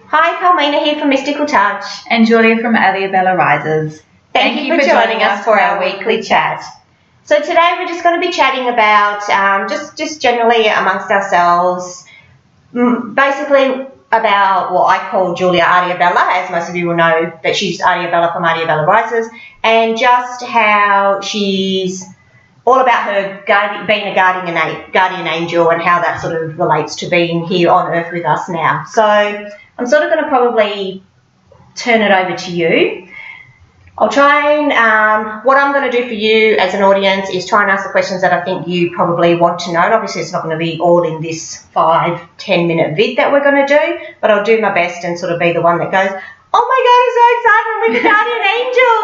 Hi, Palmina here from Mystical Touch. And Julia from Aliabella Rises. Thank you for joining us for our weekly chat. So today we're just going to be chatting about, just generally amongst ourselves, basically about what I call Julia Adiabella, as most of you will know that she's Adiabella from Aliabella Rises, and just how she's all about her being a guardian angel and how that sort of relates to being here on earth with us now. So I'm sort of going to probably turn it over to you. I'll try and, what I'm going to do for you as an audience is try and ask the questions that I think you probably want to know. And obviously it's not going to be all in this 5-10 minute vid that we're going to do, but I'll do my best and sort of be the one that goes, oh my God, I'm so excited with the guardian angel.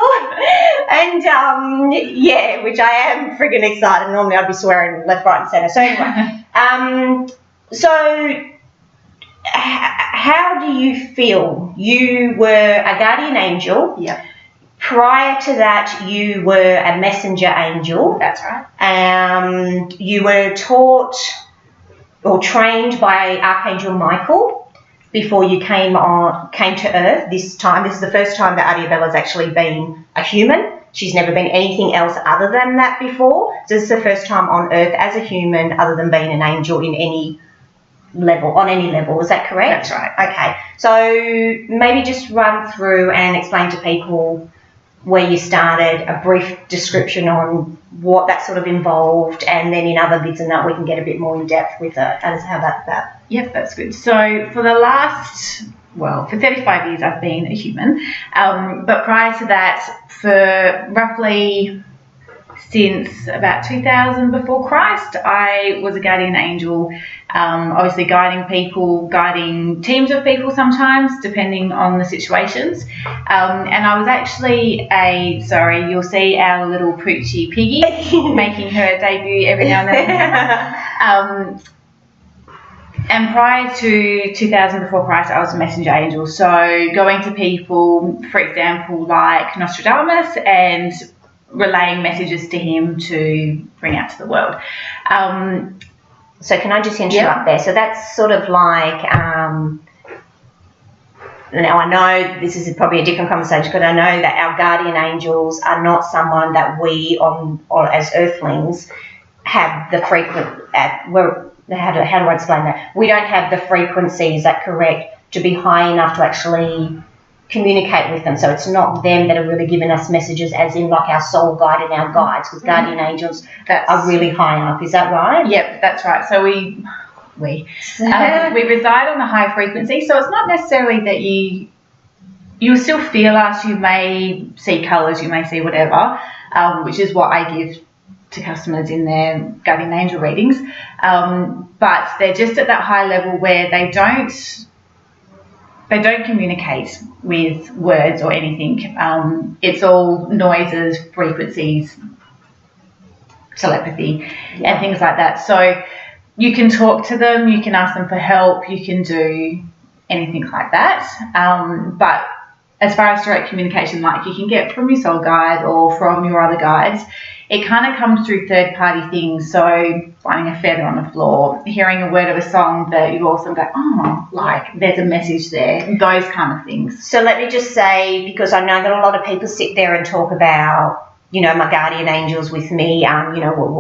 And yeah, which I am friggin' excited. Normally I'd be swearing left, right and centre. So anyway, so how do you feel? You were a guardian angel. Yeah. Prior to that, you were a messenger angel. That's right. You were taught or trained by Archangel Michael before you came to Earth this time. This is the first time that Adiabella's actually been a human. She's never been anything else other than that before. So this is the first time on Earth as a human other than being an angel in any level, on any level. Is that correct? That's right. Okay. So maybe just run through and explain to people where you started, a brief description on what that sort of involved, and then in other bits and that we can get a bit more in depth with it. How about that? Yep, that's good. So for the last, for 35 years I've been a human, but prior to that, for roughly since about 2000 before Christ, I was a guardian angel, obviously guiding people, guiding teams of people sometimes, depending on the situations. And I was actually you'll see our little poochie Piggy making her debut every now and then. And prior to 2000 before Christ, I was a messenger angel. So going to people, for example, like Nostradamus, and relaying messages to him to bring out to the world. So can I just interrupt there? So that's sort of like, now I know this is probably a different conversation, but I know that our guardian angels are not someone that we or as earthlings have the how do I explain that? We don't have the frequency, is that correct, to be high enough to actually communicate with them. So it's not them that are really giving us messages as in like our soul guide and our guides, because guardian angels are really high up. Is that right? Yep, that's right. So we reside on a high frequency. So it's not necessarily that you still feel us. You may see colours, you may see whatever, which is what I give to customers in their guardian angel readings. But they're just at that high level where they don't communicate with words or anything. It's all noises, frequencies, telepathy, and things like that. So you can talk to them, you can ask them for help, you can do anything like that. But as far as direct communication, like you can get from your soul guide or from your other guides, it kind of comes through third-party things. So finding a feather on the floor, hearing a word of a song that you also go, oh, like there's a message there, those kind of things. So let me just say, because I know that a lot of people sit there and talk about, my guardian angels with me,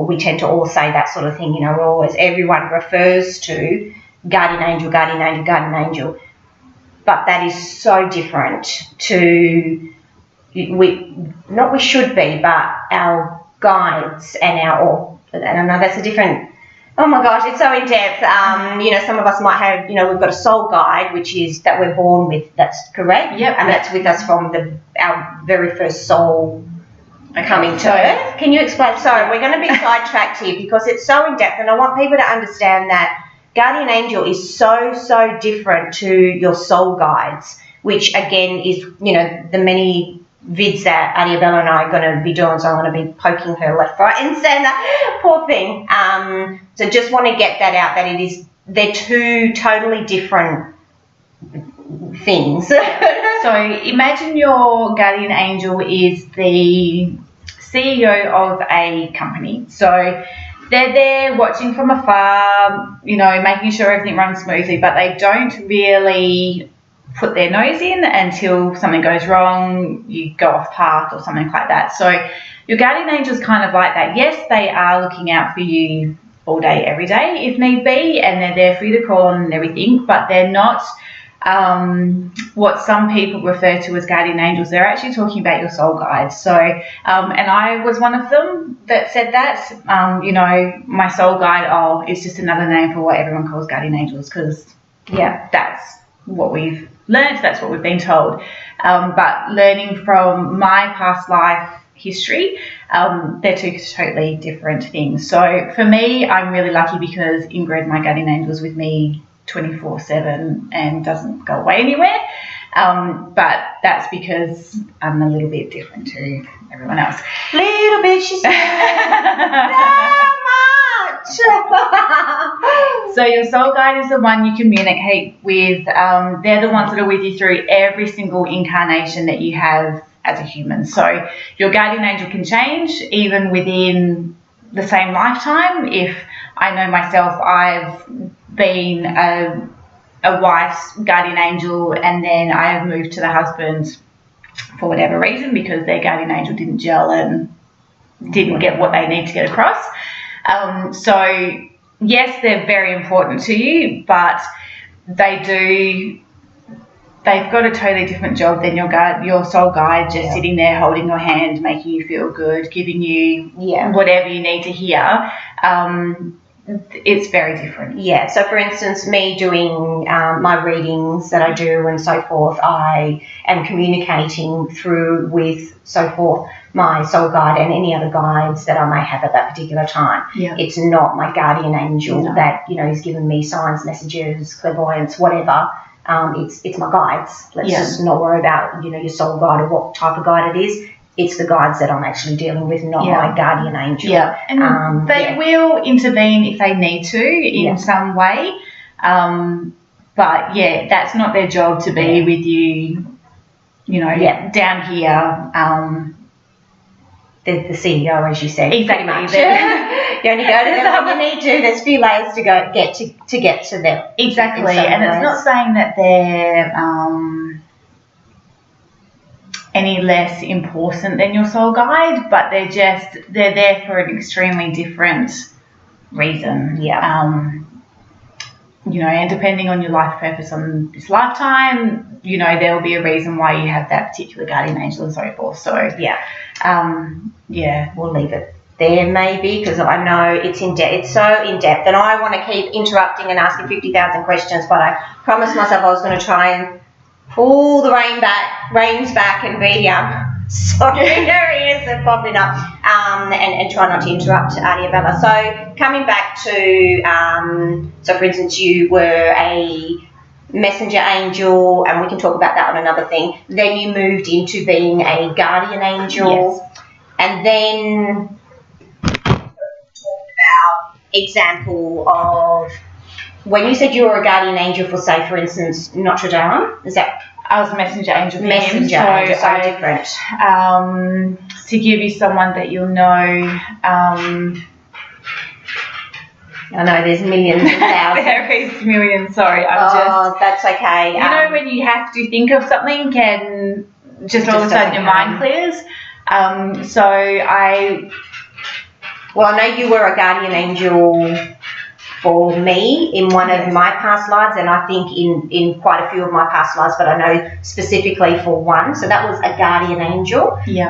we tend to all say that sort of thing, everyone refers to guardian angel, guardian angel, guardian angel. But that is so different to, we should be, but our guides and and I know that's a different, oh my gosh, it's so in depth. Some of us might have, we've got a soul guide, which is that we're born with, that's correct? Yep. And that's with us from our very first soul coming to Earth. Can you explain? Sorry, we're going to be sidetracked here because it's so in depth, and I want people to understand that guardian angel is so, so different to your soul guides, which again is, the many vids that Adiabella and I are going to be doing, so I'm going to be poking her left, right and centre. Poor thing. So just want to get that out, that they're two totally different things. So imagine your guardian angel is the CEO of a company. So they're there watching from afar, making sure everything runs smoothly, but they don't really put their nose in until something goes wrong, you go off path or something like that. So your guardian angel is kind of like that. Yes, they are looking out for you all day, every day, if need be, and they're there for you to call on and everything, but they're not what some people refer to as guardian angels. They're actually talking about your soul guides. So, and I was one of them that said that, you know, my soul guide, it's just another name for what everyone calls guardian angels, because, yeah, that's what we've learned, that's what we've been told. But learning from my past life history, they're two totally different things. So for me, I'm really lucky because Ingrid, my guardian angel, is with me 24/7 and doesn't go away anywhere. But that's because I'm a little bit different to everyone else. Little bit, she said. Not much. So your soul guide is the one you communicate with. They're the ones that are with you through every single incarnation that you have as a human. So your guardian angel can change even within the same lifetime. If I know myself, I've been a wife's guardian angel, and then I have moved to the husband for whatever reason because their guardian angel didn't gel and didn't get what they need to get across. So yes, they're very important to you, but they've got a totally different job than your soul guide, just sitting there holding your hand, making you feel good, giving you whatever you need to hear. It's very different. Yeah, so for instance, me doing my readings that I do and so forth, I am communicating through with so forth my soul guide and any other guides that I may have at that particular time. Yeah. It's not my guardian angel that, you know, is giving me signs, messages, clairvoyance, whatever. It's my guides. Let's just not worry about, you know, your soul guide or what type of guide it is. It's the guides that I'm actually dealing with, not my guardian angel. Yeah, and they will intervene if they need to in some way. But, yeah, that's not their job to be with you, you know, down here. The CEO, as you said. Exactly. You only go to them when you need to. There's a few layers to go get to them. Exactly, and it's not saying that they're any less important than your soul guide, but they're there for an extremely different reason. Yeah. You know, and depending on your life purpose on this lifetime, you know, there will be a reason why you have that particular guardian angel and so forth. So we'll leave it there maybe, because I know it's in depth. It's so in depth, and I want to keep interrupting and asking 50,000 questions, but I promised myself I was going to try and pull the reins back and be sorry, her ears are popping up, and try not to interrupt Adiabella. So coming back to, so for instance, you were a messenger angel, and we can talk about that on another thing. Then you moved into being a guardian angel, and then talked about example of when you said you were a guardian angel for, say, for instance, Notre Dame. Is that? I was a messenger angel for him, messenger angel, so different. To give you someone that you'll know. I know there's millions and thousands. There is millions. Sorry, that's okay. You know when you have to think of something and just all of a sudden your mind clears. I know you were a guardian angel for me in one of my past lives, and I think in quite a few of my past lives, but I know specifically for one. So that was a guardian angel. Yeah.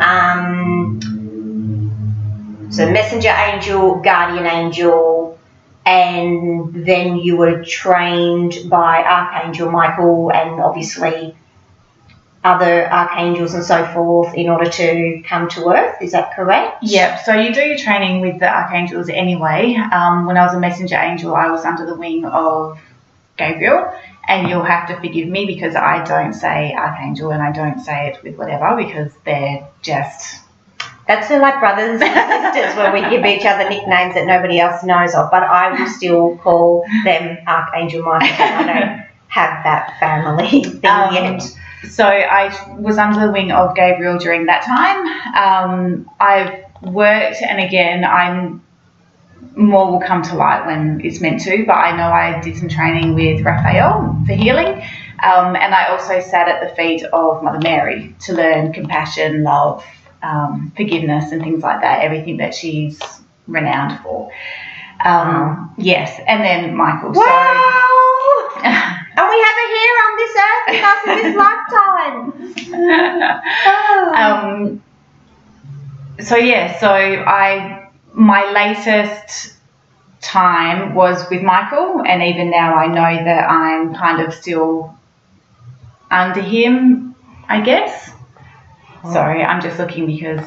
So messenger angel, guardian angel, and then you were trained by Archangel Michael and obviously other archangels and so forth in order to come to Earth. Is that correct? Yeah, so you do your training with the archangels anyway. When I was a messenger angel, I was under the wing of Gabriel, and you'll have to forgive me because I don't say archangel and I don't say it with whatever, because they're just... That's like brothers and sisters where we give each other nicknames that nobody else knows of, but I will still call them Archangel Michael. I don't have that family thing yet. So I was under the wing of Gabriel during that time. I've worked, and again, more will come to light when it's meant to, but I know I did some training with Raphael for healing. And I also sat at the feet of Mother Mary to learn compassion, love, forgiveness and things like that, everything that she's renowned for. Yes, and then Michael. Wow! And we have a hero on this earth with us in this lifetime. My latest time was with Michael, and even now I know that I'm kind of still under him, I guess. Sorry, I'm just looking because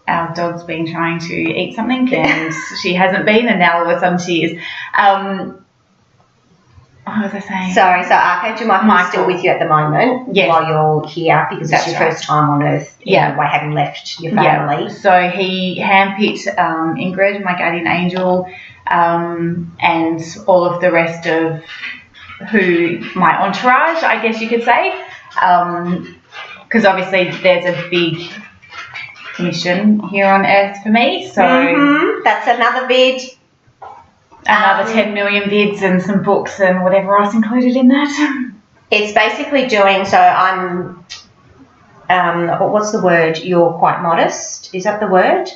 our dog's been trying to eat something and she hasn't been, and now all of a sudden she is. What was I saying? Sorry, so Archangel Michael is still with you at the moment while you're here, because it's your first time on Earth by having left your family. Yeah. So he handpicked Ingrid, my guardian angel, and all of the rest of my entourage, I guess you could say, because obviously there's a big mission here on Earth for me. So that's another vid. Another 10 million vids and some books and whatever else included in that. It's basically doing, so I'm, what's the word? You're quite modest. Is that the word?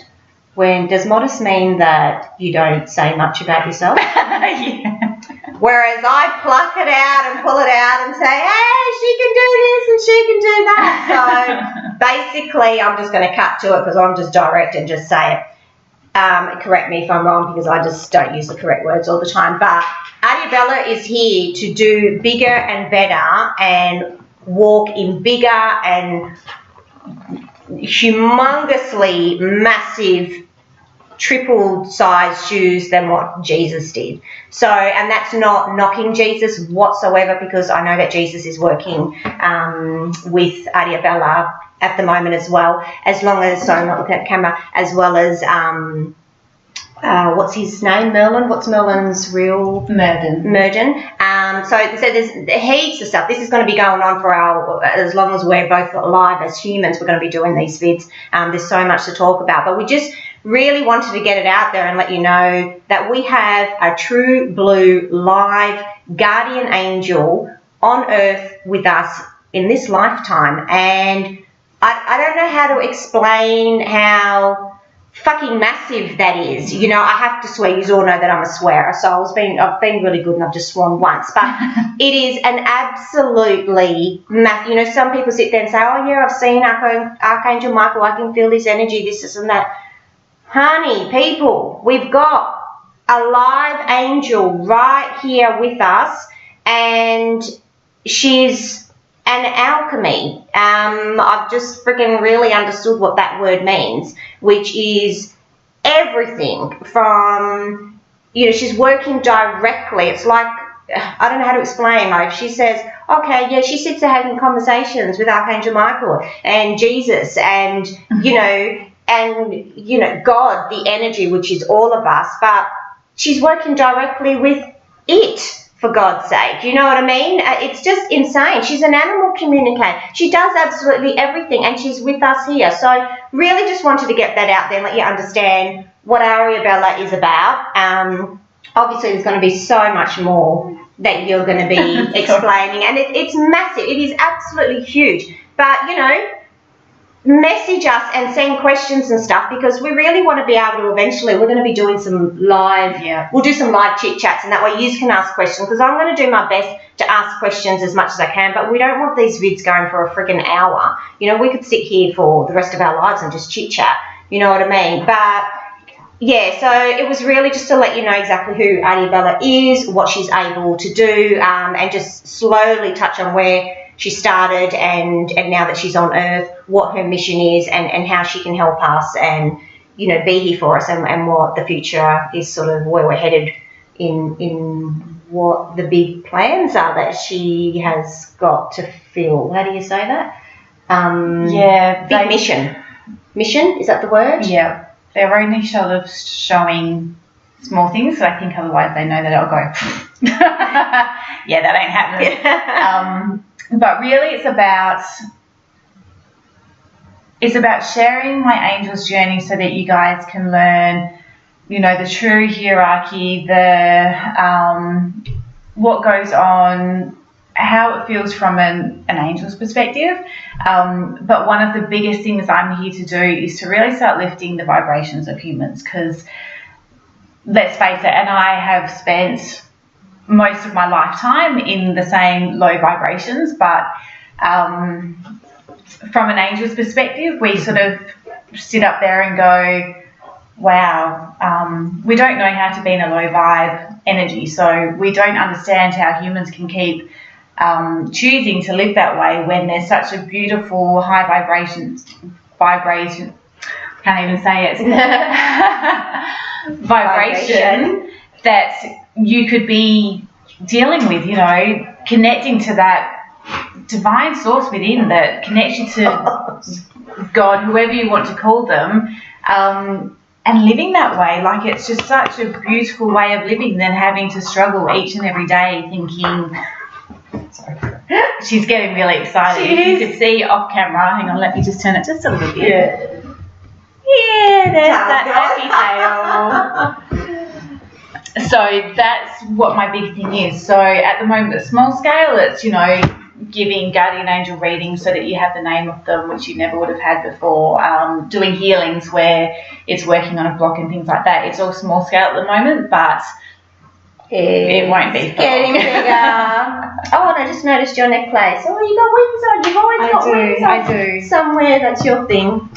Does modest mean that you don't say much about yourself? Yeah. Whereas I pluck it out and pull it out and say, hey, she can do this and she can do that. So basically I'm just going to cut to it because I'm just direct and just say it. Correct me if I'm wrong, because I just don't use the correct words all the time. But Adibella is here to do bigger and better and walk in bigger and humongously massive triple-sized shoes than what Jesus did. So, and that's not knocking Jesus whatsoever, because I know that Jesus is working with Adibella at the moment as well, as long as, sorry, I'm not looking at the camera, as well as, what's his name, Merlin? What's Merlin's real? Murden. So there's heaps of stuff. This is going to be going on for as long as we're both alive as humans, we're going to be doing these vids. There's so much to talk about, but we just really wanted to get it out there and let you know that we have a true blue live guardian angel on Earth with us in this lifetime, and I don't know how to explain how fucking massive that is. You know, I have to swear. You all know that I'm a swearer, so I've been really good and I've just sworn once. But it is an absolutely massive. You know, some people sit there and say, oh, yeah, I've seen Archangel Michael. I can feel this energy, this and that. Honey, people, we've got a live angel right here with us, and she's an alchemy. I've just freaking really understood what that word means, which is everything from, you know, she's working directly. It's like, I don't know how to explain. Like, she says, okay, yeah, she sits there having conversations with Archangel Michael and Jesus and, you know, God, the energy, which is all of us, but she's working directly with it. For God's sake, you know what I mean? It's just insane. She's an animal communicator. She does absolutely everything, and she's with us here. So really just wanted to get that out there and let you understand what Arabella is about. Obviously, there's going to be so much more that you're going to be explaining, and it's massive. It is absolutely huge. But, you know, message us and send questions and stuff, because we really want to be able to eventually, we're going to be doing some live, we'll do some live chit chats, and that way you can ask questions, because I'm going to do my best to ask questions as much as I can, but we don't want these vids going for a freaking hour. You know, we could sit here for the rest of our lives and just chit chat, you know what I mean? But yeah, so it was really just to let you know exactly who Adibella is, what she's able to do, and just slowly touch on where she started and now that she's on Earth, what her mission is and how she can help us and, you know, be here for us, and what the future is, sort of where we're headed in what the big plans are that she has got to fill. How do you say that? Big mission. Mission, is that the word? Yeah. They're only sort of showing small things, so I think otherwise they know that I'll go, yeah, that ain't happening. But really it's about sharing my angel's journey so that you guys can learn, you know, the true hierarchy, the what goes on how it feels from an angel's perspective. But one of the biggest things I'm here to do is to really start lifting the vibrations of humans, because let's face it, and I have spent most of my lifetime in the same low vibrations, but from an angel's perspective, we sort of sit up there and go, wow, we don't know how to be in a low vibe energy, so we don't understand how humans can keep choosing to live that way when there's such a beautiful high vibration, can't even say it, vibration that you could be dealing with, you know, connecting to that divine source within that connects you to God, whoever you want to call them, and living that way. Like, it's just such a beautiful way of living than having to struggle each and every day thinking, sorry, she's getting really excited. If you could see off camera, hang on, let me just turn it just a little bit. Yeah, there's that happy tail. So that's what my big thing is. So at the moment, at small scale, it's, you know, giving guardian angel readings so that you have the name of them, which you never would have had before, doing healings where it's working on a block and things like that. It's all small scale at the moment, but it won't be. Getting bigger. Oh, and I just noticed your necklace. Oh, you got wings on. You've always got wings on. I do. Somewhere, that's your thing.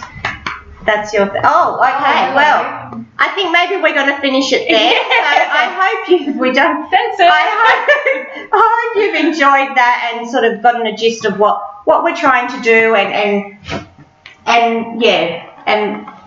That's your thing. Oh, okay. Well, I think maybe we're going to finish it there. So I hope we don't. That's it. I hope you've enjoyed that and sort of gotten a gist of what we're trying to do and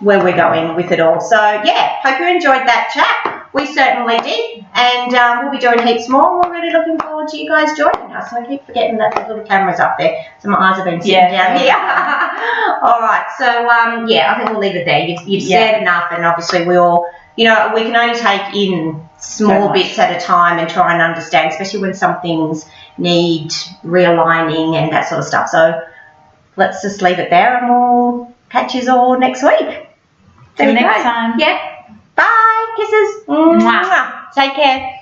where we're going with it all. So yeah, hope you enjoyed that chat. We certainly did, and we'll be doing heaps more. We're really looking forward to you guys joining us. I keep forgetting that the little camera's up there, so my eyes have been sitting down here. All right, so yeah, I think we'll leave it there. You've said enough, and obviously we all, you know, we can only take in small bits at a time and try and understand, especially when some things need realigning and that sort of stuff. So let's just leave it there, and we'll catch you all next week. Till next time. Yeah. Bye. Kisses. Mwah. Take care.